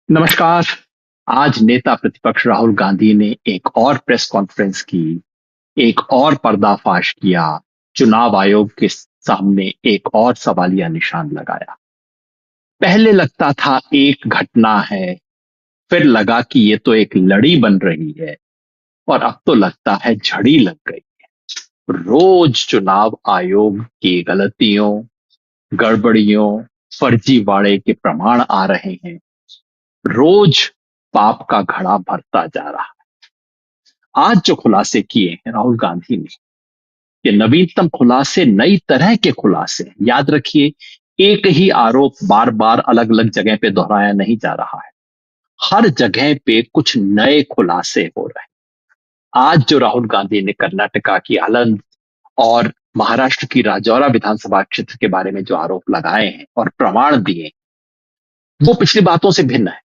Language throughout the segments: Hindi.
नमस्कार। आज नेता प्रतिपक्ष राहुल गांधी ने एक और प्रेस कॉन्फ्रेंस की, एक और पर्दाफाश किया, चुनाव आयोग के सामने एक और सवालिया निशान लगाया। पहले लगता था एक घटना है, फिर लगा कि ये तो एक लड़ी बन रही है, और अब तो लगता है झड़ी लग गई। रोज चुनाव आयोग की गलतियों, गड़बड़ियों, फर्जीवाड़े के प्रमाण आ रहे हैं। रोज पाप का घड़ा भरता जा रहा। आज जो खुलासे किए हैं राहुल गांधी ने, ये नवीनतम खुलासे, नई तरह के खुलासे हैं। याद रखिए, एक ही आरोप बार बार अलग अलग जगह पे दोहराया नहीं जा रहा है। हर जगह पे कुछ नए खुलासे हो रहे हैं। आज जो राहुल गांधी ने कर्नाटका की आलंद और महाराष्ट्र की राजौरा विधानसभा क्षेत्र के बारे में जो आरोप लगाए हैं और प्रमाण दिए, वो पिछली बातों से भिन्न है।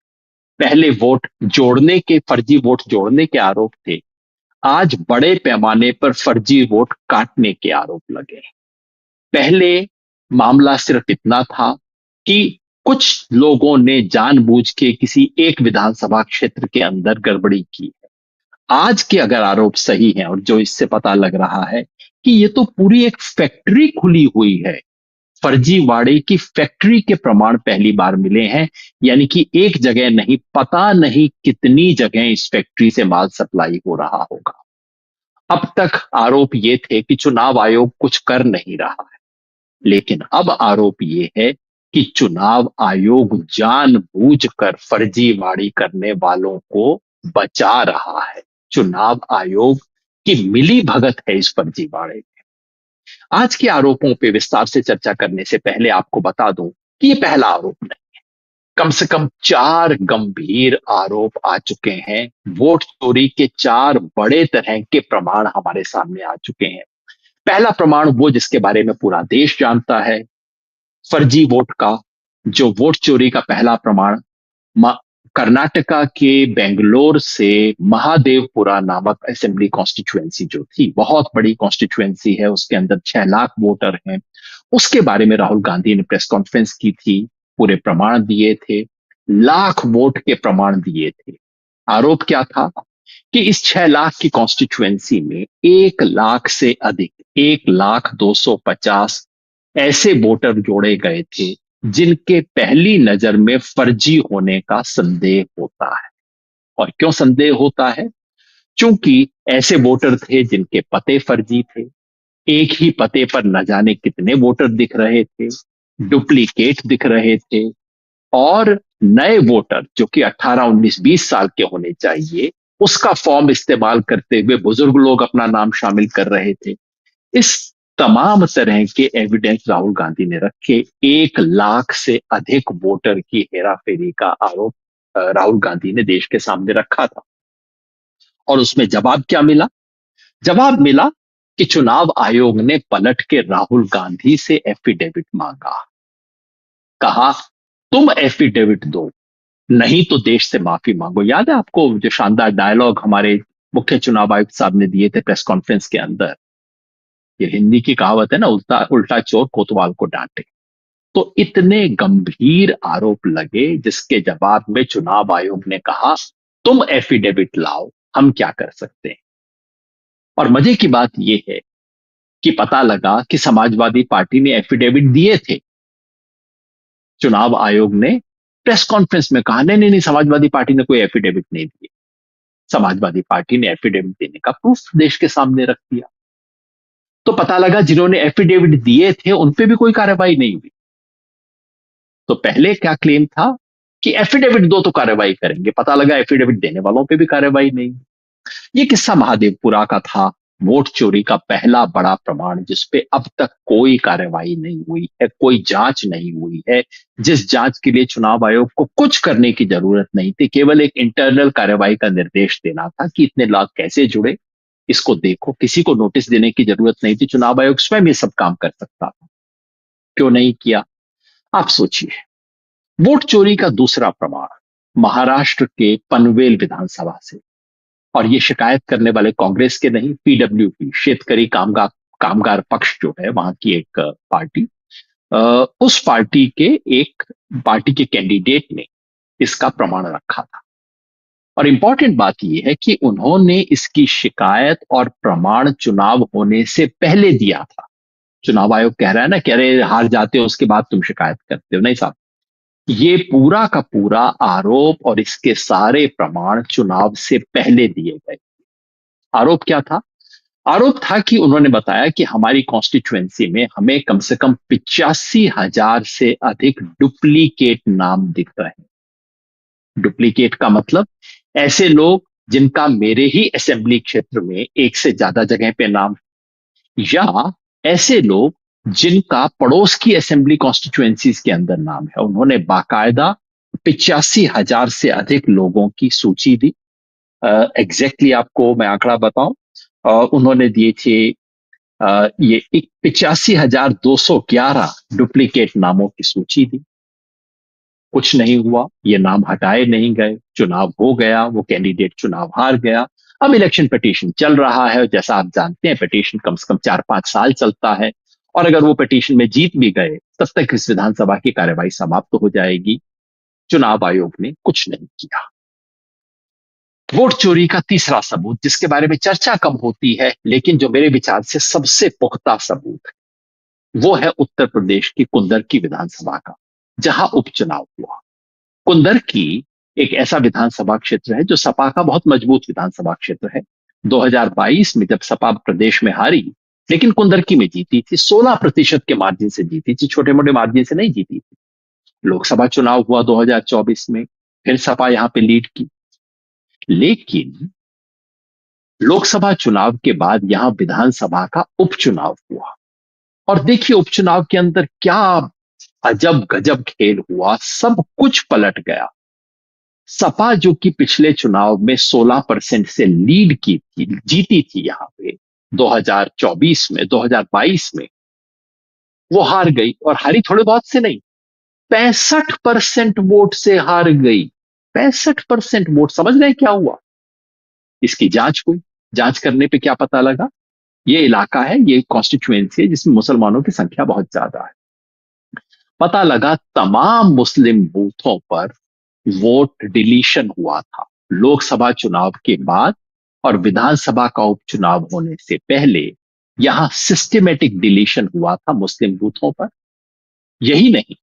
पहले वोट जोड़ने के, फर्जी वोट जोड़ने के आरोप थे। आज बड़े पैमाने पर फर्जी वोट काटने के आरोप लगे। पहले मामला सिर्फ इतना था कि कुछ लोगों ने जानबूझ के किसी एक विधानसभा क्षेत्र के अंदर गड़बड़ी की है। आज के अगर आरोप सही हैं, और जो इससे पता लग रहा है कि ये तो पूरी एक फैक्ट्री खुली हुई है, फर्जीवाड़े की फैक्ट्री के प्रमाण पहली बार मिले हैं। यानी कि एक जगह नहीं, पता नहीं कितनी जगह इस फैक्ट्री से माल सप्लाई हो रहा होगा। अब तक आरोप ये थे कि चुनाव आयोग कुछ कर नहीं रहा है, लेकिन अब आरोप ये है कि चुनाव आयोग जानबूझकर फर्जीवाड़ी करने वालों को बचा रहा है। चुनाव आयोग की मिली भगत है इस फर्जीवाड़े में। आज के आरोपों पे विस्तार से चर्चा करने से पहले आपको बता दूं कि ये पहला आरोप नहीं। कम से कम 4 गंभीर आरोप आ चुके हैं। वोट चोरी के 4 बड़े तरह के प्रमाण हमारे सामने आ चुके हैं। पहला प्रमाण, वो जिसके बारे में पूरा देश जानता है, फर्जी वोट का, जो वोट चोरी का पहला प्रमाण कर्नाटका के बेंगलोर से महादेवपुरा नामक असेंबली कॉन्स्टिट्युएंसी जो थी, बहुत बड़ी कॉन्स्टिट्युएंसी है, उसके अंदर 6 लाख वोटर हैं। उसके बारे में राहुल गांधी ने प्रेस कॉन्फ्रेंस की थी, पूरे प्रमाण दिए थे, लाख वोट के प्रमाण दिए थे। आरोप क्या था कि इस 6 लाख की कॉन्स्टिट्युएंसी में 1 लाख से अधिक, 1,02,50 ऐसे वोटर जोड़े गए थे जिनके पहली नजर में फर्जी होने का संदेह होता है। और क्यों संदेह होता है? क्योंकि ऐसे वोटर थे जिनके पते फर्जी थे, एक ही पते पर न जाने कितने वोटर दिख रहे थे, डुप्लीकेट दिख रहे थे, और नए वोटर जो कि 18, 19, 20 साल के होने चाहिए, उसका फॉर्म इस्तेमाल करते हुए बुजुर्ग लोग अपना नाम शामिल कर रहे थे। इस तमाम तरह के एविडेंस राहुल गांधी ने रखे। 1 लाख से अधिक वोटर की हेराफेरी का आरोप राहुल गांधी ने देश के सामने रखा था। और उसमें जवाब क्या मिला? जवाब मिला कि चुनाव आयोग ने पलट के राहुल गांधी से एफिडेविट मांगा। कहा, तुम एफिडेविट दो, नहीं तो देश से माफी मांगो। याद है आपको जो शानदार डायलॉग हमारे मुख्य चुनाव आयुक्त साहब ने दिए थे प्रेस कॉन्फ्रेंस के अंदर? ये हिंदी की कहावत है ना, उल्टा उल्टा चोर कोतवाल को डांटे। तो इतने गंभीर आरोप लगे, जिसके जवाब में चुनाव आयोग ने कहा, तुम एफिडेविट लाओ, हम क्या कर सकते हैं। और मजे की बात यह है कि पता लगा कि समाजवादी पार्टी ने एफिडेविट दिए थे। चुनाव आयोग ने प्रेस कॉन्फ्रेंस में कहा, नहीं नहीं नहीं, समाजवादी पार्टी ने कोई एफिडेविट नहीं दिए। समाजवादी पार्टी ने एफिडेविट देने का प्रूफ देश के सामने रख दिया। तो पता लगा जिन्होंने एफिडेविट दिए थे उन पे भी कोई कार्रवाई नहीं हुई। तो पहले क्या क्लेम था कि एफिडेविट दो तो कार्रवाई करेंगे, पता लगा एफिडेविट देने वालों पे भी कार्रवाई नहीं। ये किस्सा महादेवपुरा का था, वोट चोरी का पहला बड़ा प्रमाण जिसपे अब तक कोई कार्रवाई नहीं हुई है, कोई जांच नहीं हुई है। जिस जांच के लिए चुनाव आयोग को कुछ करने की जरूरत नहीं थी, केवल एक इंटरनल कार्रवाई का निर्देश देना था कि इतने लाख कैसे जुड़े, इसको देखो। किसी को नोटिस देने की जरूरत नहीं थी, चुनाव आयोग स्वयं ये सब काम कर सकता था। क्यों नहीं किया? आप सोचिए। वोट चोरी का दूसरा प्रमाण महाराष्ट्र के पनवेल विधानसभा से, और ये शिकायत करने वाले कांग्रेस के नहीं, पीडब्ल्यूपी, शेतकरी कामगार कामगार पक्ष जो है वहां की एक पार्टी, उस पार्टी के एक पार्टी के कैंडिडेट ने इसका प्रमाण रखा था। और इंपॉर्टेंट बात यह है कि उन्होंने इसकी शिकायत और प्रमाण चुनाव होने से पहले दिया था। चुनाव आयोग कह रहा है ना, कह रहे हार जाते हो उसके बाद तुम शिकायत करते हो, नहीं साहब, ये पूरा का पूरा आरोप और इसके सारे प्रमाण चुनाव से पहले दिए गए। आरोप क्या था? आरोप था कि उन्होंने बताया कि हमारी कॉन्स्टिट्युएंसी में हमें कम से कम 85,000 से अधिक डुप्लीकेट नाम दिख रहे हैं। डुप्लीकेट का मतलब ऐसे लोग जिनका मेरे ही असेंबली क्षेत्र में एक से ज्यादा जगह पे नाम, या ऐसे लोग जिनका पड़ोस की असेंबली कॉन्स्टिट्युएंसीज के अंदर नाम है। उन्होंने बाकायदा 85,000 से अधिक लोगों की सूची दी। एग्जैक्टली आपको मैं आंकड़ा बताऊं, उन्होंने दिए थे ये 85,211 डुप्लीकेट नामों की सूची दी। कुछ नहीं हुआ, ये नाम हटाए नहीं गए, चुनाव हो गया, वो कैंडिडेट चुनाव हार गया। अब इलेक्शन पिटीशन चल रहा है, जैसा आप जानते हैं पिटीशन कम से कम 4-5 साल चलता है, और अगर वो पिटीशन में जीत भी गए तब तक इस विधानसभा की कार्यवाही समाप्त तो हो जाएगी। चुनाव आयोग ने कुछ नहीं किया। वोट चोरी का तीसरा सबूत, जिसके बारे में चर्चा कम होती है लेकिन जो मेरे विचार से सबसे पुख्ता सबूत है, वो है उत्तर प्रदेश की कुंदरकी विधानसभा का, जहां उपचुनाव हुआ। कुंदरकी एक ऐसा विधानसभा क्षेत्र है जो सपा का बहुत मजबूत विधानसभा क्षेत्र है। 2022 में जब सपा प्रदेश में हारी, लेकिन कुंदरकी में जीती थी, 16% के मार्जिन से जीती थी, छोटे मोटे मार्जिन से नहीं जीती थी। लोकसभा चुनाव हुआ 2024 में, फिर सपा यहां पे लीड की। लेकिन लोकसभा चुनाव के बाद यहां विधानसभा का उपचुनाव हुआ, और देखिए उपचुनाव के अंदर क्या अजब गजब खेल हुआ, सब कुछ पलट गया। सपा जो कि पिछले चुनाव में 16% से लीड की थी, जीती थी यहां पे 2024 में, 2022 में, वो हार गई, और हारी थोड़े बहुत से नहीं, 65% वोट से हार गई। 65% वोट, समझ रहे हैं क्या हुआ? इसकी जांच हुई। जांच करने पे क्या पता लगा? ये इलाका है, ये कॉन्स्टिट्यूएंसी है जिसमें मुसलमानों की संख्या बहुत ज्यादा है। पता लगा तमाम मुस्लिम बूथों पर वोट डिलीशन हुआ था। लोकसभा चुनाव के बाद और विधानसभा का उपचुनाव होने से पहले यहां सिस्टमेटिक डिलीशन हुआ था मुस्लिम बूथों पर। यही नहीं,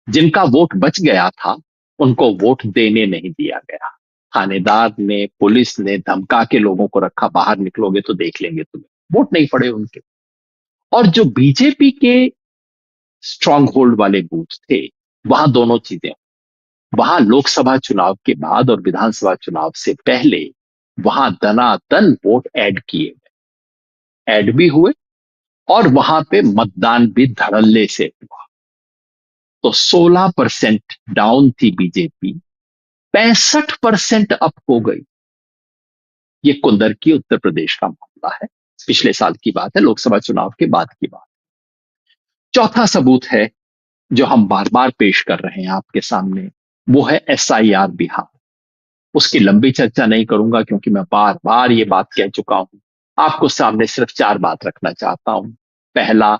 जिनका वोट बच गया था उनको वोट देने नहीं दिया गया। थानेदार ने, पुलिस ने धमका के लोगों को रखा, बाहर निकलोगे तो देख लेंगे तुम्हें। वोट नहीं पड़े उनके। और जो बीजेपी के स्ट्रांग होल्ड वाले बूथ थे, वहां दोनों चीजें, वहां लोकसभा चुनाव के बाद और विधानसभा चुनाव से पहले वहां दनादन वोट ऐड किए गए, ऐड भी हुए, और वहां पे मतदान भी धड़ल्ले से हुआ। तो 16% डाउन थी बीजेपी, 65% अप हो गई। ये कुंदरकी उत्तर प्रदेश का मामला है, पिछले साल की बात है, लोकसभा चुनाव के बाद की बात। चौथा सबूत है जो हम बार बार पेश कर रहे हैं आपके सामने, वो है SIR बिहार। उसकी लंबी चर्चा नहीं करूंगा क्योंकि मैं बार बार ये बात कह चुका हूं। आपको सामने सिर्फ 4 बात रखना चाहता हूं। पहला,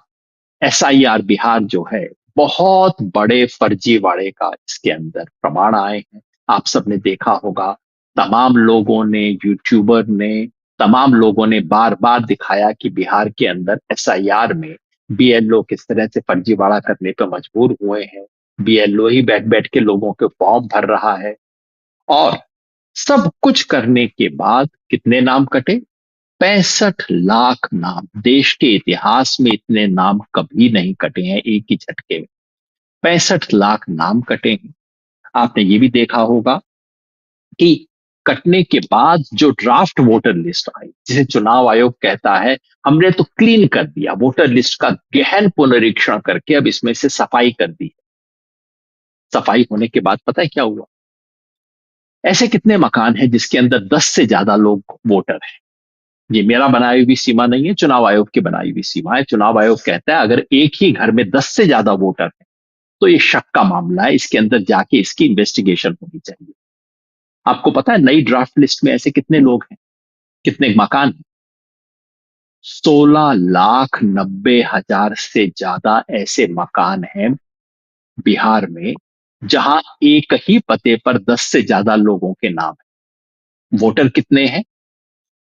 SIR बिहार जो है, बहुत बड़े फर्जीवाड़े का इसके अंदर प्रमाण आए हैं। आप सबने देखा होगा, तमाम लोगों ने, यूट्यूबर ने, तमाम लोगों ने बार बार दिखाया कि बिहार के अंदर SIR में BLO किस तरह से फर्जीवाड़ा करने पर मजबूर हुए हैं। BLO ही बैठ बैठ के लोगों के फॉर्म भर रहा है, और सब कुछ करने के बाद कितने नाम कटे? 65 लाख नाम। देश के इतिहास में इतने नाम कभी नहीं कटे हैं एक ही झटके में। 65 लाख नाम कटे हैं। आपने ये भी देखा होगा कि कटने के बाद जो ड्राफ्ट वोटर लिस्ट आई, जिसे चुनाव आयोग कहता है हमने तो क्लीन कर दिया, वोटर लिस्ट का गहन पुनरीक्षण करके अब इसमें से सफाई कर दी। सफाई होने के बाद पता है क्या हुआ? ऐसे कितने मकान हैं जिसके अंदर 10 से ज्यादा लोग वोटर हैं? ये मेरा बनाई हुई सीमा नहीं है, चुनाव आयोग की बनाई हुई सीमा है। चुनाव आयोग कहता है अगर एक ही घर में 10 से ज्यादा वोटर है तो ये शक का मामला है, इसके अंदर जाके इसकी इन्वेस्टिगेशन होनी चाहिए। आपको पता है नई ड्राफ्ट लिस्ट में ऐसे कितने लोग हैं, कितने मकान हैं? 16,90,000 से ज्यादा ऐसे मकान हैं बिहार में, जहां एक ही पते पर 10 से ज्यादा लोगों के नाम है। वोटर कितने हैं?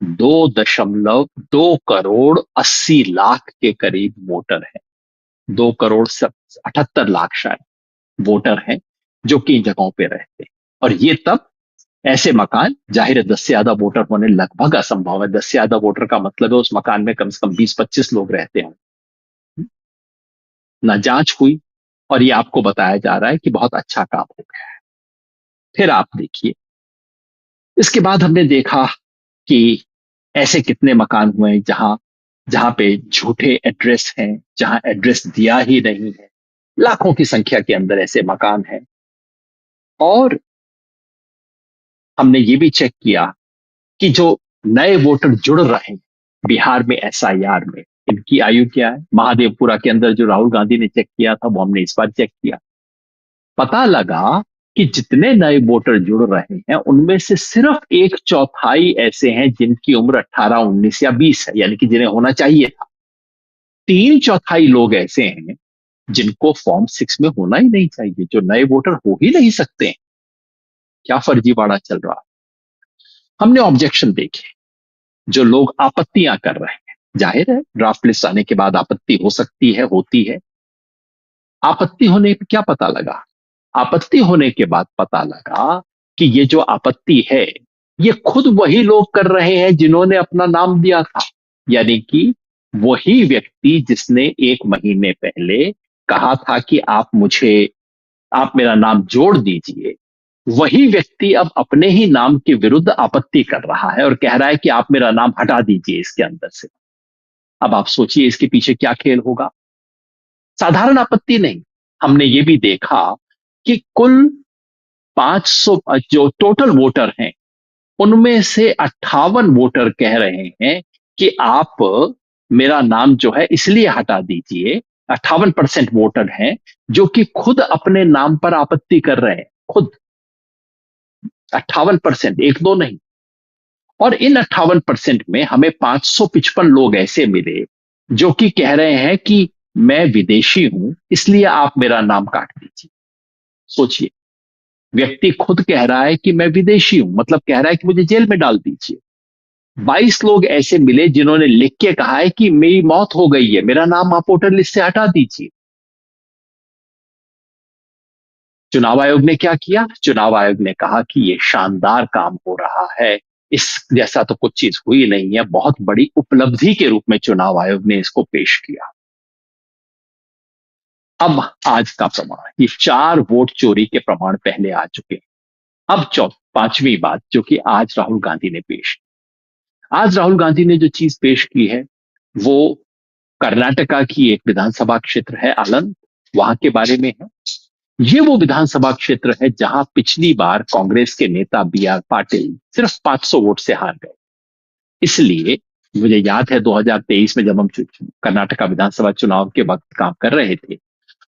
2.2 करोड़ 80 लाख के करीब वोटर है। 2 करोड़ 78 लाख शायद वोटर हैं जो कि इन जगहों पे रहते हैं। और ये तब ऐसे मकान, जाहिर है 10 से ज्यादा वोटर होने लगभग असंभव है। 10 से ज्यादा वोटर का मतलब है उस मकान में कम से कम 20-25 लोग रहते हों। ना जांच हुई, और ये आपको बताया जा रहा है कि बहुत अच्छा काम हो गया। फिर आप देखिए, इसके बाद हमने देखा कि ऐसे कितने मकान हुए जहां जहां पे झूठे एड्रेस हैं, जहां एड्रेस दिया ही नहीं है। लाखों की संख्या के अंदर ऐसे मकान हैं। और हमने ये भी चेक किया कि जो नए वोटर जुड़ रहे हैं बिहार में एसआईआर में, इनकी आयु क्या है। महादेवपुरा के अंदर जो राहुल गांधी ने चेक किया था वो हमने इस बार चेक किया। पता लगा कि जितने नए वोटर जुड़ रहे हैं उनमें से सिर्फ 1/4 ऐसे हैं जिनकी उम्र 18, 19 या 20 है, यानी कि जिन्हें होना चाहिए था। 3/4 लोग ऐसे हैं जिनको फॉर्म 6 में होना ही नहीं चाहिए, जो नए वोटर हो ही नहीं सकते हैं। क्या फर्जीवाड़ा चल रहा है। हमने ऑब्जेक्शन देखे, जो लोग आपत्तियां कर रहे हैं। जाहिर है ड्राफ्ट लिस्ट आने के बाद आपत्ति हो सकती है, होती है। आपत्ति होने पे क्या पता लगा? आपत्ति होने के बाद पता लगा कि ये जो आपत्ति है ये खुद वही लोग कर रहे हैं जिन्होंने अपना नाम दिया था। यानी कि वही व्यक्ति जिसने 1 महीने पहले कहा था कि आप मेरा नाम जोड़ दीजिए, वही व्यक्ति अब अपने ही नाम के विरुद्ध आपत्ति कर रहा है और कह रहा है कि आप मेरा नाम हटा दीजिए इसके अंदर से। अब आप सोचिए इसके पीछे क्या खेल होगा। साधारण आपत्ति नहीं, हमने ये भी देखा कि कुल 500 जो टोटल वोटर हैं उनमें से 58 वोटर कह रहे हैं कि आप मेरा नाम जो है इसलिए हटा दीजिए। 58% वोटर हैं जो कि खुद अपने नाम पर आपत्ति कर रहे हैं, खुद। 58%, एक दो नहीं। और इन 58% में हमें 555 लोग ऐसे मिले जो कि कह रहे हैं कि मैं विदेशी हूं इसलिए आप मेरा नाम काट दीजिए। सोचिए, व्यक्ति खुद कह रहा है कि मैं विदेशी हूं, मतलब कह रहा है कि मुझे जेल में डाल दीजिए। 22 लोग ऐसे मिले जिन्होंने लिख के कहा है कि मेरी मौत हो गई है, मेरा नाम आप वोटर लिस्ट से हटा दीजिए। चुनाव आयोग ने क्या किया? चुनाव आयोग ने कहा कि यह शानदार काम हो रहा है, इस जैसा तो कुछ चीज हुई नहीं है। बहुत बड़ी उपलब्धि के रूप में चुनाव आयोग ने इसको पेश किया। अब आज का प्रमाण, ये 4 वोट चोरी के प्रमाण पहले आ चुके हैं। अब पांचवी बात जो कि आज राहुल गांधी ने पेश की। आज राहुल गांधी ने जो चीज पेश की है वो कर्नाटका की एक विधानसभा क्षेत्र है आलंद, वहां के बारे में है। ये वो विधानसभा क्षेत्र है जहां पिछली बार कांग्रेस के नेता बी आर पाटिल सिर्फ 500 वोट से हार गए। इसलिए मुझे याद है 2023 में जब हम कर्नाटका विधानसभा चुनाव के वक्त काम कर रहे थे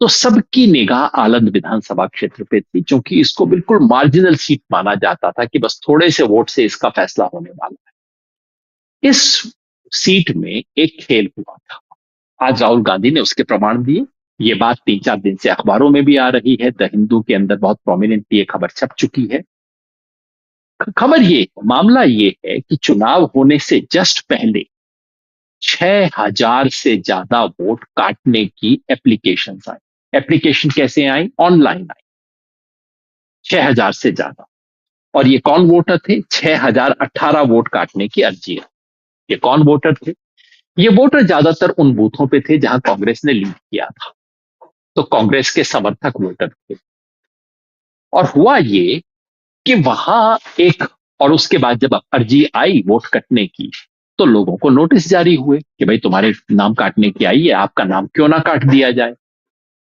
तो सबकी निगाह आलंद विधानसभा क्षेत्र पे थी, क्योंकि इसको बिल्कुल मार्जिनल सीट माना जाता था कि बस थोड़े से वोट से इसका फैसला होने वाला है। इस सीट में एक खेल हुआ था। आज राहुल गांधी ने उसके प्रमाण दिए। ये बात 3-4 दिन से अखबारों में भी आ रही है, द हिंदू के अंदर बहुत प्रोमिनेंटली ये खबर छप चुकी है। खबर ये, मामला ये है कि चुनाव होने से जस्ट पहले 6,000 से ज्यादा वोट काटने की एप्लीकेशन आई। एप्लीकेशन कैसे आई? ऑनलाइन आई। 6,000 से ज्यादा। और ये कौन वोटर थे? 6,018 वोट काटने की अर्जी है। ये कौन वोटर थे? ये वोटर ज्यादातर उन बूथों पे थे जहां कांग्रेस ने लीड किया था, तो कांग्रेस के समर्थक वोटर थे। और हुआ ये कि वहां एक, और उसके बाद जब अर्जी आई वोट कटने की तो लोगों को नोटिस जारी हुए कि भाई तुम्हारे नाम काटने की आई है, आपका नाम क्यों ना काट दिया जाए।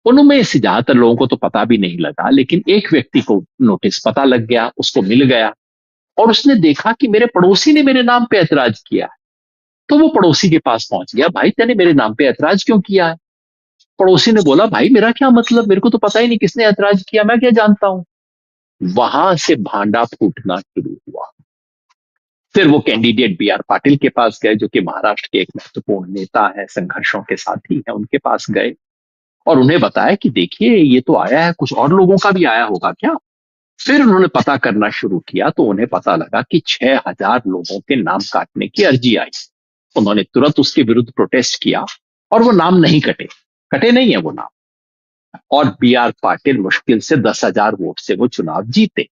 उनमें से ज्यादातर लोगों को तो पता भी नहीं लगा, लेकिन एक व्यक्ति को नोटिस पता लग गया, उसको मिल गया। और उसने देखा कि मेरे पड़ोसी ने मेरे नाम पे ऐतराज किया। तो वो पड़ोसी के पास पहुंच गया, भाई तेने मेरे नाम पे ऐतराज क्यों किया है? पड़ोसी ने बोला, भाई मेरा क्या मतलब, मेरे को तो पता ही नहीं किसने ऐतराज किया, मैं क्या जानता हूं। वहां से भांडा फूटना शुरू हुआ। फिर वो कैंडिडेट बी आर पाटिल के पास गए, जो कि महाराष्ट्र के एक महत्वपूर्ण नेता है, संघर्षों के साथी है, उनके पास गए। और उन्हें बताया कि देखिए ये तो आया है, कुछ और लोगों का भी आया होगा क्या। फिर उन्होंने पता करना शुरू किया तो उन्हें पता लगा कि 6,000 लोगों के नाम काटने की अर्जी आई। उन्होंने तुरंत उसके विरुद्ध प्रोटेस्ट किया और वो नाम नहीं कटे, कटे नहीं है वो नाम। और बी आर पाटिल मुश्किल से 10,000 वोट से वो चुनाव जीते।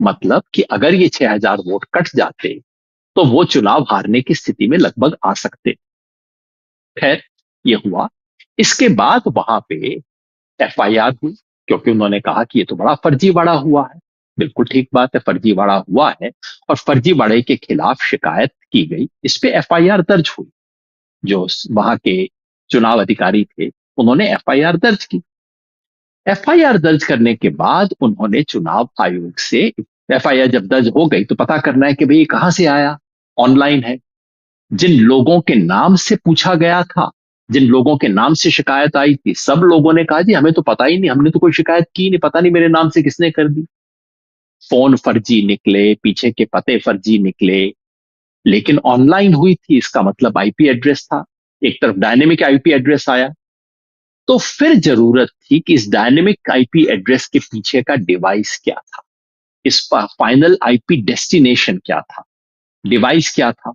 मतलब कि अगर ये 6,000 वोट कट जाते तो वो चुनाव हारने की स्थिति में लगभग आ सकते। खैर, ये हुआ। इसके बाद वहां पे एफआईआर हुई, क्योंकि उन्होंने कहा कि ये तो बड़ा फर्जीवाड़ा हुआ है। बिल्कुल ठीक बात है, फर्जीवाड़ा हुआ है और फर्जीवाड़े के खिलाफ शिकायत की गई, इस पे एफआईआर दर्ज हुई। जो वहां के चुनाव अधिकारी थे उन्होंने एफआईआर दर्ज की। एफआईआर दर्ज करने के बाद उन्होंने चुनाव आयोग से, एफआईआर जब दर्ज हो गई तो पता करना है कि भाई ये कहां से आया। ऑनलाइन है। जिन लोगों के नाम से पूछा गया था, जिन लोगों के नाम से शिकायत आई थी, सब लोगों ने कहा जी हमें तो पता ही नहीं, हमने तो कोई शिकायत की नहीं, पता नहीं मेरे नाम से किसने कर दी। फोन फर्जी निकले, पीछे के पते फर्जी निकले, लेकिन ऑनलाइन हुई थी, इसका मतलब आईपी एड्रेस था। एक तरफ डायनेमिक आईपी एड्रेस आया। तो फिर जरूरत थी कि इस डायनेमिक आईपी एड्रेस के पीछे का डिवाइस क्या था, इस फाइनल आईपी डेस्टिनेशन क्या था, डिवाइस क्या था।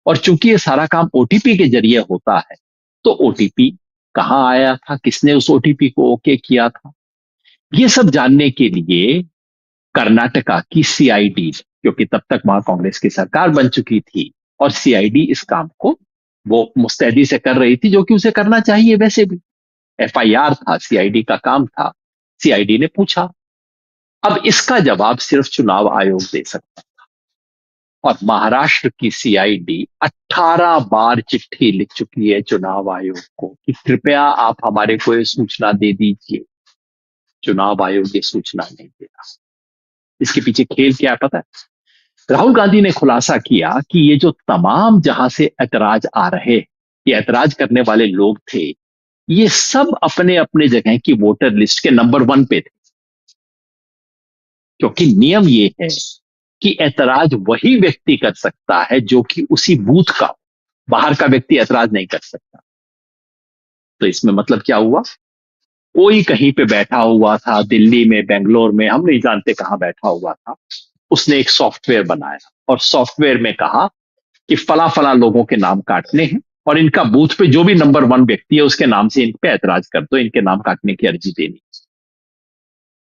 और चूंकि ये सारा काम ओटीपी के जरिए होता है, तो ओटीपी कहां आया था, किसने उस ओटीपी को ओके किया था, ये सब जानने के लिए कर्नाटका की सीआईडी, क्योंकि तब तक वहां कांग्रेस की सरकार बन चुकी थी और सीआईडी इस काम को वो मुस्तैदी से कर रही थी, जो कि उसे करना चाहिए वैसे भी। एफआईआर था, सीआईडी का काम था। सीआईडी ने पूछा। अब इसका जवाब सिर्फ चुनाव आयोग दे सकता। और महाराष्ट्र की सीआईडी 18 बार चिट्ठी लिख चुकी है चुनाव आयोग को कि कृपया आप हमारे को ये सूचना दे दीजिए। चुनाव आयोग ये सूचना नहीं दे रहा। इसके पीछे खेल क्या है पता है? राहुल गांधी ने खुलासा किया कि ये जो तमाम जहां से ऐतराज आ रहे, ये ऐतराज करने वाले लोग थे, ये सब अपने अपने जगह की वोटर लिस्ट के नंबर 1 पे थे। क्योंकि नियम ये है कि ऐतराज वही व्यक्ति कर सकता है जो कि उसी बूथ का, बाहर का व्यक्ति ऐतराज नहीं कर सकता। तो इसमें मतलब क्या हुआ? कोई कहीं पे बैठा हुआ था, दिल्ली में, बेंगलोर में, हम नहीं जानते कहां बैठा हुआ था, उसने एक सॉफ्टवेयर बनाया और सॉफ्टवेयर में कहा कि फला फला लोगों के नाम काटने हैं और इनका बूथ पे जो भी नंबर 1 व्यक्ति है उसके नाम से इन पे ऐतराज कर दो, इनके नाम काटने की अर्जी देनी।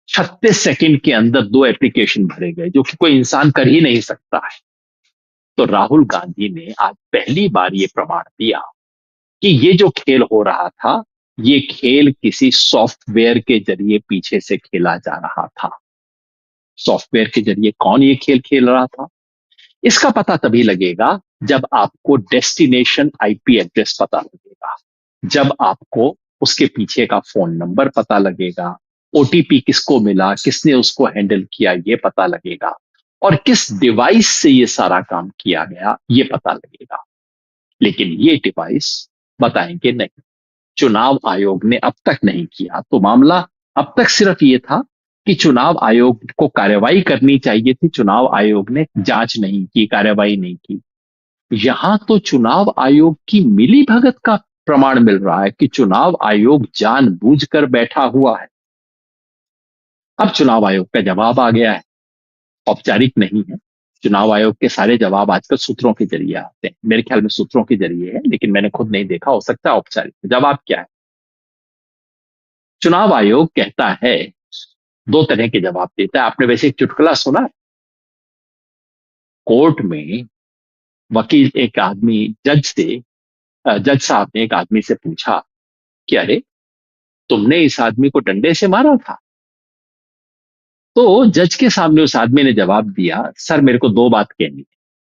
36 सेकंड के अंदर 2 एप्लीकेशन भरे गए, जो कि कोई इंसान कर ही नहीं सकता है। तो राहुल गांधी ने आज पहली बार यह प्रमाण दिया कि ये जो खेल हो रहा था, ये खेल किसी सॉफ्टवेयर के जरिए पीछे से खेला जा रहा था। सॉफ्टवेयर के जरिए कौन ये खेल खेल रहा था, इसका पता तभी लगेगा जब आपको डेस्टिनेशन आईपी एड्रेस पता लगेगा, जब आपको उसके पीछे का फोन नंबर पता लगेगा, ओटीपी किसको मिला, किसने उसको हैंडल किया, ये पता लगेगा, और किस डिवाइस से ये सारा काम किया गया ये पता लगेगा। लेकिन ये डिवाइस बताएंगे नहीं। चुनाव आयोग ने अब तक नहीं किया। तो मामला अब तक सिर्फ ये था कि चुनाव आयोग को कार्रवाई करनी चाहिए थी, चुनाव आयोग ने जांच नहीं की, कार्रवाई नहीं की। यहां तो चुनाव आयोग की मिली भगत का प्रमाण मिल रहा है कि चुनाव आयोग जानबूझकर बैठा हुआ है। अब चुनाव आयोग का जवाब आ गया है, औपचारिक नहीं है। चुनाव आयोग के सारे जवाब आजकल सूत्रों के जरिए आते हैं, मेरे ख्याल में सूत्रों के जरिए है, लेकिन मैंने खुद नहीं देखा, हो सकता है औपचारिक। जवाब क्या है? चुनाव आयोग कहता है, 2 तरह के जवाब देता है। आपने वैसे एक चुटकुला सुना? कोर्ट में वकील एक आदमी जज से, जज साहब ने एक आदमी से पूछा कि अरे तुमने इस आदमी को डंडे से मारा था? तो जज के सामने उस आदमी ने जवाब दिया, सर मेरे को 2 बात कहनी है।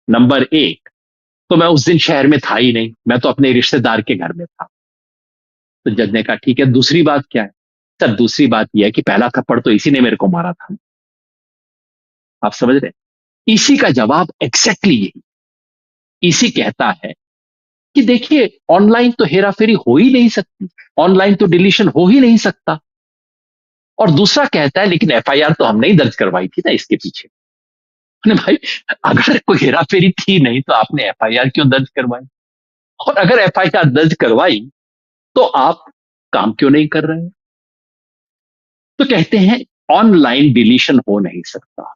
नंबर 1, तो मैं उस दिन शहर में था ही नहीं, मैं तो अपने रिश्तेदार के घर में था। तो जज ने कहा ठीक है, दूसरी बात क्या है? सर दूसरी बात यह है कि पहला थप्पड़ तो इसी ने मेरे को मारा था। आप समझ रहे? इसी का जवाब एग्जैक्टली यही। इसी कहता है कि देखिए ऑनलाइन तो हेराफेरी हो ही नहीं सकती, ऑनलाइन तो डिलीशन हो ही नहीं सकता। और दूसरा कहता है लेकिन एफआईआर तो हमने ही दर्ज करवाई थी ना इसके पीछे। अरे भाई, अगर कोई हेराफेरी थी नहीं तो आपने एफआईआर क्यों दर्ज करवाई? और अगर एफआईआर दर्ज करवाई तो आप काम क्यों नहीं कर रहे हैं? तो कहते हैं ऑनलाइन डिलीशन हो नहीं सकता।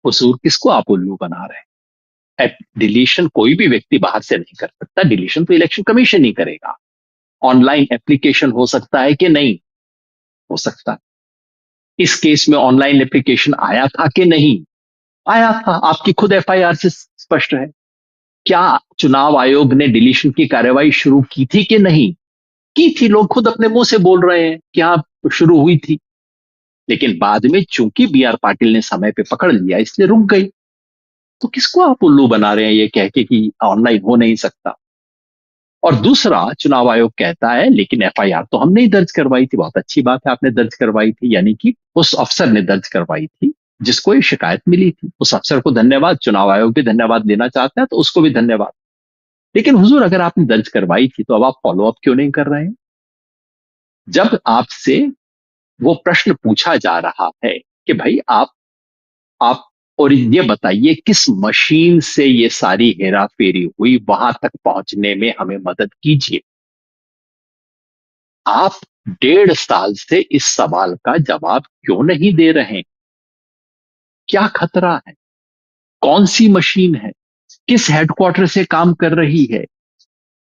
हुजूर, किसको आप उल्लू बना रहे हैं? डिलीशन कोई भी व्यक्ति बाहर से नहीं कर सकता, डिलीशन तो इलेक्शन कमीशन ही करेगा। ऑनलाइन एप्लीकेशन हो सकता है कि नहीं? हो सकता है। इस केस में ऑनलाइन एप्लीकेशन आया था कि नहीं? आया था, आपकी खुद एफआईआर से स्पष्ट है। क्या चुनाव आयोग ने डिलीशन की कार्रवाई शुरू की थी कि नहीं? की थी, लोग खुद अपने मुंह से बोल रहे हैं कि हाँ, शुरू हुई थी। लेकिन बाद में चूंकि बी आर पाटिल ने समय पे पकड़ लिया, इसलिए रुक गई। तो किसको आप उल्लू बना रहे हैं ये कह के कि ऑनलाइन हो नहीं सकता? और दूसरा, चुनाव आयोग कहता है लेकिन एफआईआर तो हमने ही दर्ज करवाई थी। बहुत अच्छी बात है, आपने दर्ज करवाई थी, यानी कि उस अफसर ने दर्ज करवाई थी जिसको ये शिकायत मिली थी। उस अफसर को धन्यवाद, चुनाव आयोग भी धन्यवाद देना चाहता है तो उसको भी धन्यवाद। लेकिन हुजूर, अगर आपने दर्ज करवाई थी तो अब आप फॉलो अप क्यों नहीं कर रहे हैं? जब आपसे वो प्रश्न पूछा जा रहा है कि भाई आप और ये बताइए किस मशीन से ये सारी हेरा फेरी हुई, वहां तक पहुंचने में हमें मदद कीजिए। आप 1.5 साल से इस सवाल का जवाब क्यों नहीं दे रहे हैं? क्या खतरा है? कौन सी मशीन है? किस हेडक्वार्टर से काम कर रही है?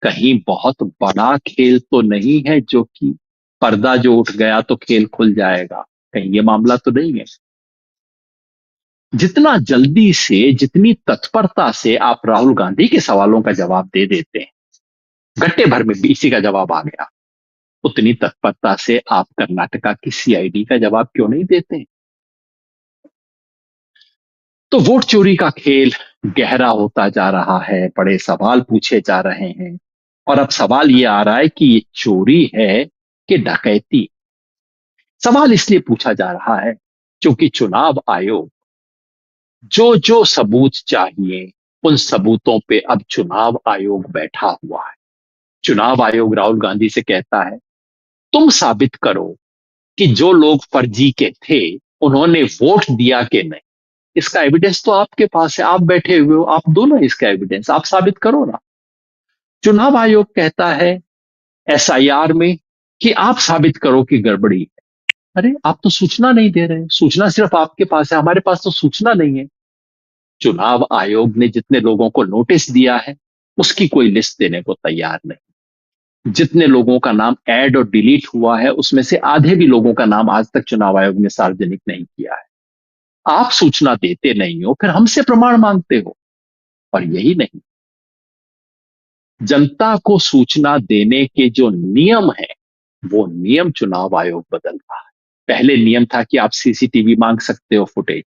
कहीं बहुत बड़ा खेल तो नहीं है जो कि पर्दा जो उठ गया तो खेल खुल जाएगा? कहीं ये मामला तो नहीं है? जितना जल्दी से, जितनी तत्परता से आप राहुल गांधी के सवालों का जवाब दे देते हैं, घंटे भर में बीसी का जवाब आ गया, उतनी तत्परता से आप कर्नाटका की सीआईडी का जवाब क्यों नहीं देते हैं? तो वोट चोरी का खेल गहरा होता जा रहा है, बड़े सवाल पूछे जा रहे हैं। और अब सवाल यह आ रहा है कि ये चोरी है कि डकैती? सवाल इसलिए पूछा जा रहा है क्योंकि चुनाव आयोग जो जो सबूत चाहिए, उन सबूतों पे अब चुनाव आयोग बैठा हुआ है। चुनाव आयोग राहुल गांधी से कहता है, तुम साबित करो कि जो लोग फर्जी के थे उन्होंने वोट दिया कि नहीं। इसका एविडेंस तो आपके पास है, आप बैठे हुए हो, आप दो ना इसका एविडेंस, आप साबित करो ना। चुनाव आयोग कहता है एसआईआर में कि आप साबित करो कि गड़बड़ी है। अरे, आप तो सूचना नहीं दे रहे, सूचना सिर्फ आपके पास है, हमारे पास तो सूचना नहीं है। चुनाव आयोग ने जितने लोगों को नोटिस दिया है उसकी कोई लिस्ट देने को तैयार नहीं। जितने लोगों का नाम ऐड और डिलीट हुआ है उसमें से आधे भी लोगों का नाम आज तक चुनाव आयोग ने सार्वजनिक नहीं किया है। आप सूचना देते नहीं हो, फिर हमसे प्रमाण मांगते हो। और यही नहीं, जनता को सूचना देने के जो नियम है वो नियम चुनाव आयोग बदल रहा है। पहले नियम था कि आप सीसीटीवी मांग सकते हो फुटेज,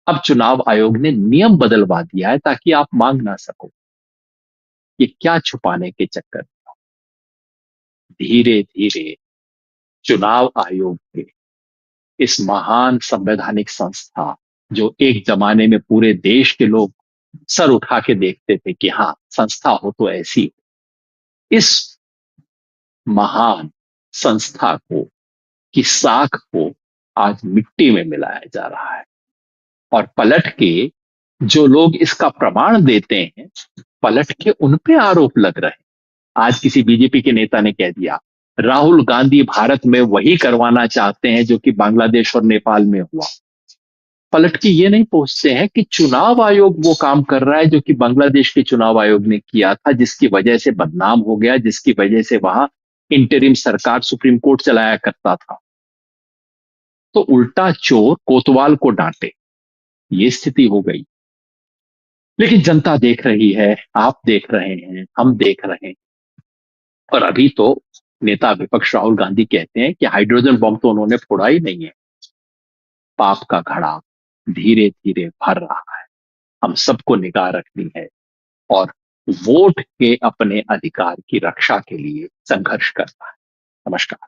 अब चुनाव आयोग ने नियम बदलवा दिया है ताकि आप मांग ना सको। ये क्या छुपाने के चक्कर? धीरे धीरे चुनाव आयोग के इस महान संवैधानिक संस्था, जो एक जमाने में पूरे देश के लोग सर उठा के देखते थे कि हाँ, संस्था हो तो ऐसी, इस महान संस्था को, की साख को आज मिट्टी में मिलाया जा रहा है। और पलट के जो लोग इसका प्रमाण देते हैं, पलट के उन पे आरोप लग रहे हैं। आज किसी बीजेपी के नेता ने कह दिया राहुल गांधी भारत में वही करवाना चाहते हैं जो कि बांग्लादेश और नेपाल में हुआ। पलट के ये नहीं पूछते हैं कि चुनाव आयोग वो काम कर रहा है जो कि बांग्लादेश के चुनाव आयोग ने किया था, जिसकी वजह से बदनाम हो गया, जिसकी वजह से वहां इंटरिम सरकार सुप्रीम कोर्ट चलाया करता था। तो उल्टा चोर कोतवाल को डांटे, ये स्थिति हो गई। लेकिन जनता देख रही है, आप देख रहे हैं, हम देख रहे हैं। और अभी तो नेता विपक्ष राहुल गांधी कहते हैं कि हाइड्रोजन बम तो उन्होंने फोड़ा ही नहीं है। पाप का घड़ा धीरे धीरे भर रहा है, हम सबको निगाह रखनी है और वोट के अपने अधिकार की रक्षा के लिए संघर्ष करना है। नमस्कार।